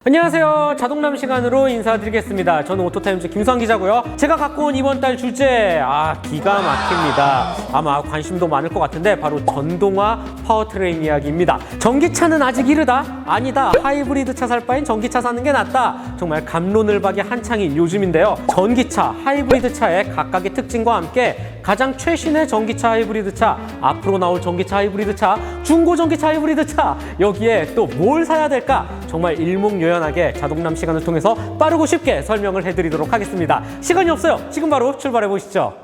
안녕하세요. 자동남 시간으로 인사드리겠습니다. 저는 오토타임즈 김수환 기자고요. 제가 갖고 온 이번 달 주제, 기가 막힙니다. 아마 관심도 많을 것 같은데 바로 전동화 파워트레인 이야기입니다. 전기차는 아직 이르다? 아니다. 하이브리드 차 살 바엔 전기차 사는 게 낫다. 정말 갑론을박이 한창인 요즘인데요. 전기차, 하이브리드 차의 각각의 특징과 함께 가장 최신의 전기차 하이브리드 차, 앞으로 나올 전기차 하이브리드 차, 중고 전기차 하이브리드 차, 여기에 또 뭘 사야 될까? 정말 일목요연하게 자동남 시간을 통해서 빠르고 쉽게 설명을 해드리도록 하겠습니다. 시간이 없어요. 지금 바로 출발해 보시죠.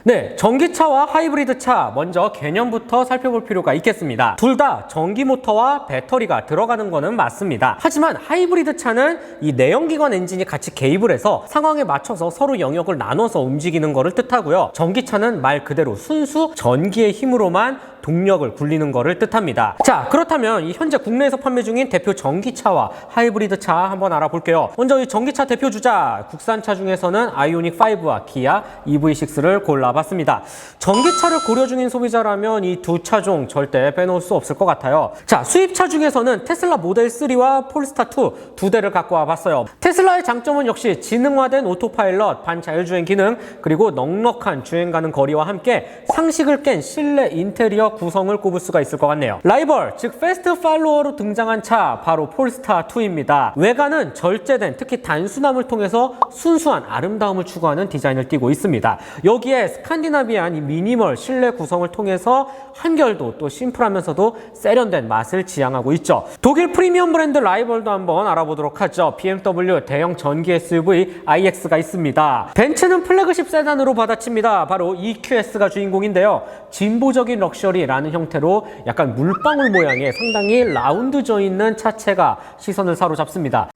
네, 전기차와 하이브리드 차 먼저 개념부터 살펴볼 필요가 있겠습니다. 둘 다 전기 모터와 배터리가 들어가는 거는 맞습니다. 하지만 하이브리드 차는 이 내연기관 엔진이 같이 개입을 해서 상황에 맞춰서 서로 영역을 나눠서 움직이는 거를 뜻하고요. 전기차는 말 그대로 순수 전기의 힘으로만 동력을 굴리는 거를 뜻합니다. 자, 그렇다면 이 현재 국내에서 판매 중인 대표 전기차와 하이브리드 차 한번 알아볼게요. 먼저 이 전기차 대표 주자, 국산차 중에서는 아이오닉 5와 기아 EV6를 골라봤습니다. 전기차를 고려 중인 소비자라면 이 두 차종 절대 빼놓을 수 없을 것 같아요. 자, 수입차 중에서는 테슬라 모델 3와 폴스타 2 두 대를 갖고 와봤어요. 테슬라의 장점은 역시 지능화된 오토파일럿, 반자율주행 기능, 그리고 넉넉한 주행 가는 거리와 함께 상식을 깬 실내 인테리어 구성을 꼽을 수가 있을 것 같네요. 라이벌, 즉 패스트 팔로워로 등장한 차, 바로 폴스타 2입니다. 외관은 절제된, 특히 단순함을 통해서 순수한 아름다움을 추구하는 디자인을 띠고 있습니다. 여기에 스칸디나비안 이 미니멀 실내 구성을 통해서 한결도 또 심플하면서도 세련된 맛을 지향하고 있죠. 독일 프리미엄 브랜드 라이벌도 한번 알아보도록 하죠. BMW 대형 전기 SUV iX가 있습니다. 벤츠는 플래그십 세단으로 받아칩니다. 바로 EQS가 주인공인데요. 진보적인 럭셔리라는 형태로 약간 물방울 모양의 상당히 라운드져 있는 차체가 시선을 사로잡습니다.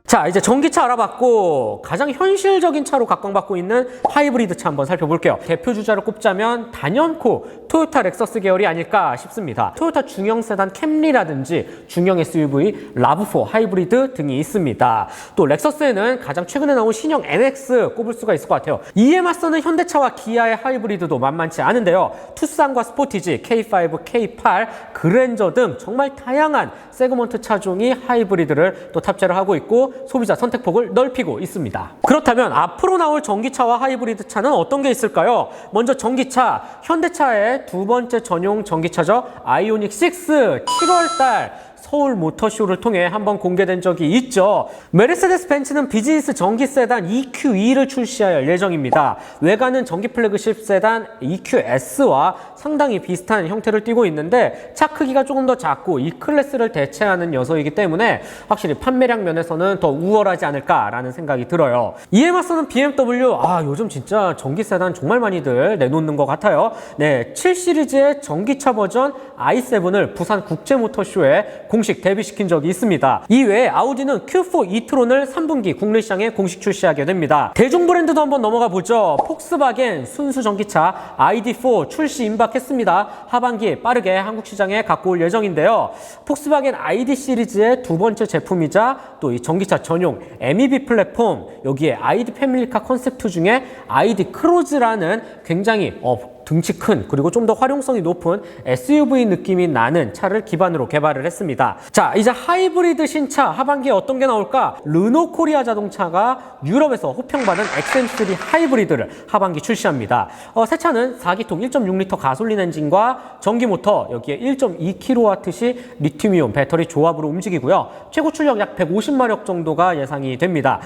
자, 이제 전기차 알아봤고 가장 현실적인 차로 각광받고 있는 하이브리드 차 한번 살펴볼게요. 대표 주자를 꼽자면 단연코 토요타 렉서스 계열이 아닐까 싶습니다. 토요타 중형 세단 캠리라든지 중형 SUV 라브4 하이브리드 등이 있습니다. 또 렉서스에는 가장 최근에 나온 신형 NX 꼽을 수가 있을 것 같아요. 이에 맞서는 현대차와 기아의 하이브리드도 만만치 않은데요. 투싼과 스포티지, K5, K8, 그랜저 등 정말 다양한 세그먼트 차종이 하이브리드를 또 탑재를 하고 있고 소비자 선택폭을 넓히고 있습니다. 그렇다면 앞으로 나올 전기차와 하이브리드 차는 어떤 게 있을까요? 먼저 전기차, 현대차의 두 번째 전용 전기차죠. 아이오닉 6 7월달 서울 모터쇼를 통해 한번 공개된 적이 있죠. 메르세데스 벤츠는 비즈니스 전기 세단 EQE를 출시할 예정입니다. 외관은 전기 플래그십 세단 EQS와 상당히 비슷한 형태를 띠고 있는데 차 크기가 조금 더 작고 E 클래스를 대체하는 녀석이기 때문에 확실히 판매량 면에서는 더 우월하지 않을까라는 생각이 들어요. 이에 맞서는 BMW, 요즘 진짜 전기 세단 정말 많이들 내놓는 것 같아요. 네, 7 시리즈의 전기차 버전 i7을 부산 국제모터쇼에 공식 데뷔시킨 적이 있습니다. 이외에 아우디는 Q4 e-tron을 3분기 국내 시장에 공식 출시하게 됩니다. 대중 브랜드도 한번 넘어가 보죠. 폭스바겐 순수 전기차 ID4 출시 임박했습니다. 하반기 빠르게 한국 시장에 갖고 올 예정인데요. 폭스바겐 ID 시리즈의 두 번째 제품이자 또 이 전기차 전용 MEB 플랫폼, 여기에 ID 패밀리카 컨셉2 중에 ID 크루즈라는 굉장히 등치 큰 그리고 좀 더 활용성이 높은 SUV 느낌이 나는 차를 기반으로 개발을 했습니다. 자, 이제 하이브리드 신차 하반기에 어떤 게 나올까? 르노 코리아 자동차가 유럽에서 호평받은 XM3 하이브리드를 하반기 출시합니다. 새 차는 4기통 1.6리터 가솔린 엔진과 전기 모터, 여기에 1.2kWh 리튬이온 배터리 조합으로 움직이고요. 최고 출력 약 150마력 정도가 예상이 됩니다.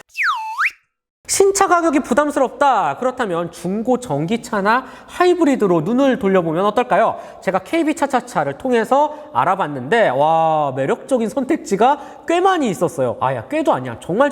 신차 가격이 부담스럽다. 그렇다면 중고 전기차나 하이브리드로 눈을 돌려보면 어떨까요? 제가 KB차차차를 통해서 알아봤는데 매력적인 선택지가 꽤 많이 있었어요. 꽤도 아니야. 정말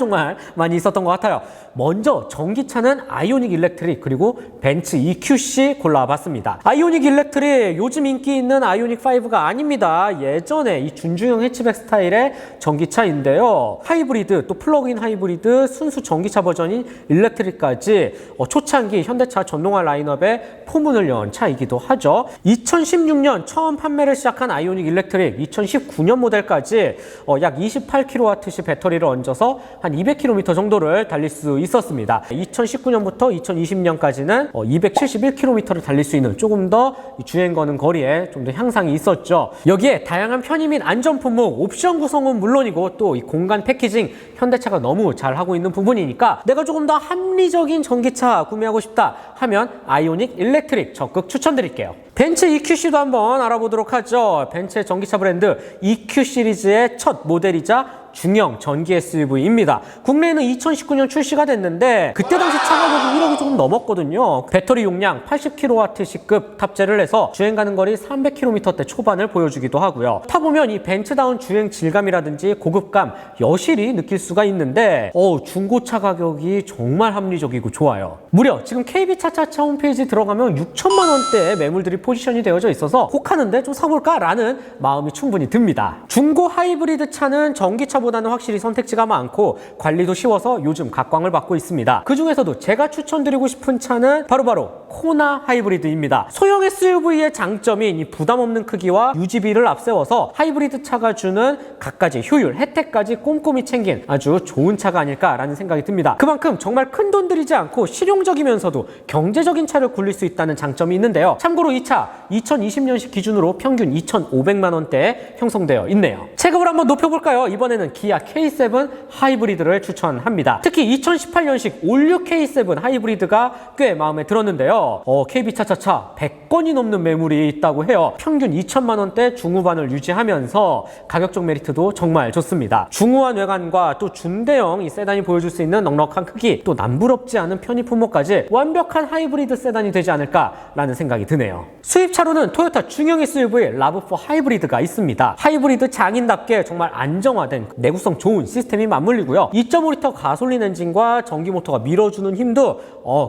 많이 있었던 것 같아요. 먼저 전기차는 아이오닉 일렉트릭 그리고 벤츠 EQC 골라봤습니다. 아이오닉 일렉트릭, 요즘 인기 있는 아이오닉 5가 아닙니다. 예전에 이 준중형 해치백 스타일의 전기차인데요. 하이브리드, 또 플러그인 하이브리드, 순수 전기차 버전인 일렉트릭까지 초창기 현대차 전동화 라인업의 포문을 연 차이기도 하죠. 2016년 처음 판매를 시작한 아이오닉 일렉트릭, 2019년 모델까지 약 28kWh 배터리를 얹어서 한 200km 정도를 달릴 수 있었습니다. 2019년부터 2020년까지는 271km를 달릴 수 있는 조금 더 주행 거는 거리에 좀 더 향상이 있었죠. 여기에 다양한 편의 및 안전 품목, 옵션 구성은 물론이고 또 이 공간 패키징 현대차가 너무 잘하고 있는 부분이니까 내가 조금 더 합리적인 전기차 구매하고 싶다 하면 아이오닉 일렉트릭 적극 추천드릴게요. 벤츠 EQC도 한번 알아보도록 하죠. 벤츠의 전기차 브랜드 EQ 시리즈의 첫 모델이자 중형 전기 SUV입니다. 국내에는 2019년 출시가 됐는데 그때 당시 차 가격이 1억이 조금 넘었거든요. 배터리 용량 80kWh급 탑재를 해서 주행 가는 거리 300km대 초반을 보여주기도 하고요. 타보면 이 벤츠다운 주행 질감이라든지 고급감 여실히 느낄 수가 있는데 중고차 가격이 정말 합리적이고 좋아요. 무려 지금 KB차차차 홈페이지 들어가면 6천만 원대의 매물들이 포지션이 되어져 있어서 혹하는데 좀 사볼까? 라는 마음이 충분히 듭니다. 중고 하이브리드 차는 전기차보다는 확실히 선택지가 많고 관리도 쉬워서 요즘 각광을 받고 있습니다. 그 중에서도 제가 추천드리고 싶은 차는 바로 코나 하이브리드입니다. 소형 SUV의 장점인 이 부담 없는 크기와 유지비를 앞세워서 하이브리드 차가 주는 갖가지 효율, 혜택까지 꼼꼼히 챙긴 아주 좋은 차가 아닐까라는 생각이 듭니다. 그만큼 정말 큰 돈 들이지 않고 실용적이면서도 경제적인 차를 굴릴 수 있다는 장점이 있는데요. 참고로 이 차 2020년식 기준으로 평균 2,500만 원대에 형성되어 있네요. 체급을 한번 높여볼까요? 이번에는 기아 K7 하이브리드를 추천합니다. 특히 2018년식 올류 K7 하이브리드가 꽤 마음에 들었는데요. KB차차차 100건이 넘는 매물이 있다고 해요. 평균 2천만 원대 중후반을 유지하면서 가격적 메리트도 정말 좋습니다. 중후한 외관과 또 중대형 이 세단이 보여줄 수 있는 넉넉한 크기, 또 남부럽지 않은 편의 품목까지 완벽한 하이브리드 세단이 되지 않을까라는 생각이 드네요. 수입차로는 토요타 중형 SUV RAV4 하이브리드가 있습니다. 하이브리드 장인답게 정말 안정화된 내구성 좋은 시스템이 맞물리고요. 2.5L 가솔린 엔진과 전기 모터가 밀어주는 힘도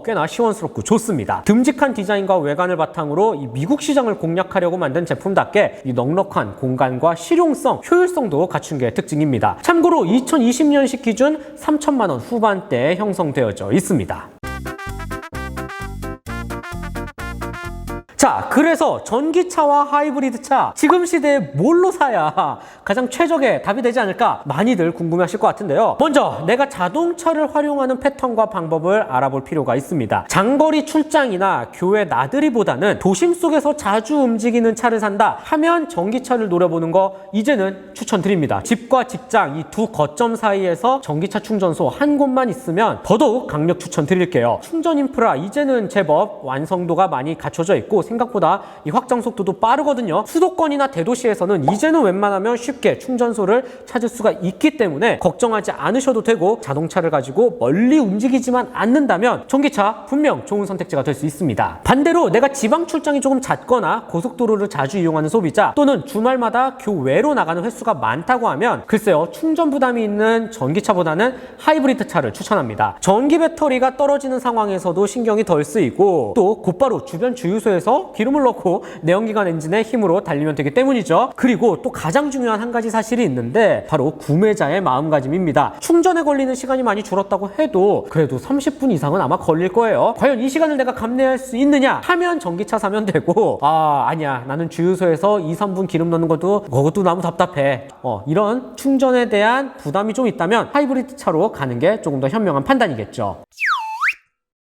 꽤나 시원스럽고 좋습니다. 듬직한 디자인과 외관을 바탕으로 이 미국 시장을 공략하려고 만든 제품답게 이 넉넉한 공간과 실용성, 효율성도 갖춘 게 특징입니다. 참고로 2020년식 기준 3천만 원 후반대에 형성되어져 있습니다. 자, 그래서 전기차와 하이브리드차 지금 시대에 뭘로 사야 가장 최적의 답이 되지 않을까 많이들 궁금해하실 것 같은데요. 먼저 내가 자동차를 활용하는 패턴과 방법을 알아볼 필요가 있습니다. 장거리 출장이나 교회 나들이보다는 도심 속에서 자주 움직이는 차를 산다 하면 전기차를 노려보는 거 이제는 추천드립니다. 집과 직장 이 두 거점 사이에서 전기차 충전소 한 곳만 있으면 더더욱 강력 추천드릴게요. 충전 인프라 이제는 제법 완성도가 많이 갖춰져 있고 생각보다 이 확장 속도도 빠르거든요. 수도권이나 대도시에서는 이제는 웬만하면 쉽게 충전소를 찾을 수가 있기 때문에 걱정하지 않으셔도 되고 자동차를 가지고 멀리 움직이지만 않는다면 전기차 분명 좋은 선택지가 될 수 있습니다. 반대로 내가 지방 출장이 조금 잦거나 고속도로를 자주 이용하는 소비자 또는 주말마다 교외로 나가는 횟수가 많다고 하면 글쎄요 충전 부담이 있는 전기차보다는 하이브리드 차를 추천합니다. 전기 배터리가 떨어지는 상황에서도 신경이 덜 쓰이고 또 곧바로 주변 주유소에서 기름을 넣고 내연기관 엔진의 힘으로 달리면 되기 때문이죠. 그리고 또 가장 중요한 한 가지 사실이 있는데 바로 구매자의 마음가짐입니다. 충전에 걸리는 시간이 많이 줄었다고 해도 그래도 30분 이상은 아마 걸릴 거예요. 과연 이 시간을 내가 감내할 수 있느냐 하면 전기차 사면 되고 아니야 나는 주유소에서 2, 3분 기름 넣는 그것도 너무 답답해. 이런 충전에 대한 부담이 좀 있다면 하이브리드 차로 가는 게 조금 더 현명한 판단이겠죠.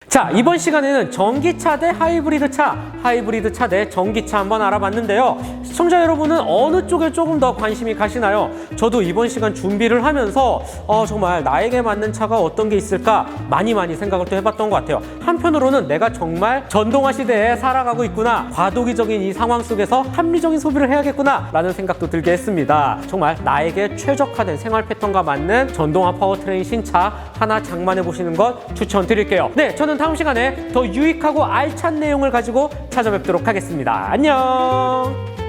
자, 이번 시간에는 전기차 대 하이브리드 차 대 전기차 한번 알아봤는데요. 시청자 여러분은 어느 쪽에 조금 더 관심이 가시나요? 저도 이번 시간 준비를 하면서 정말 나에게 맞는 차가 어떤 게 있을까 많이 생각을 또 해봤던 것 같아요. 한편으로는 내가 정말 전동화 시대에 살아가고 있구나, 과도기적인 이 상황 속에서 합리적인 소비를 해야겠구나 라는 생각도 들게 했습니다. 정말 나에게 최적화된 생활 패턴과 맞는 전동화 파워트레인 신차 하나 장만해 보시는 것 추천드릴게요. 네, 저는 다음 시간에 더 유익하고 알찬 내용을 가지고 찾아뵙도록 하겠습니다. 안녕.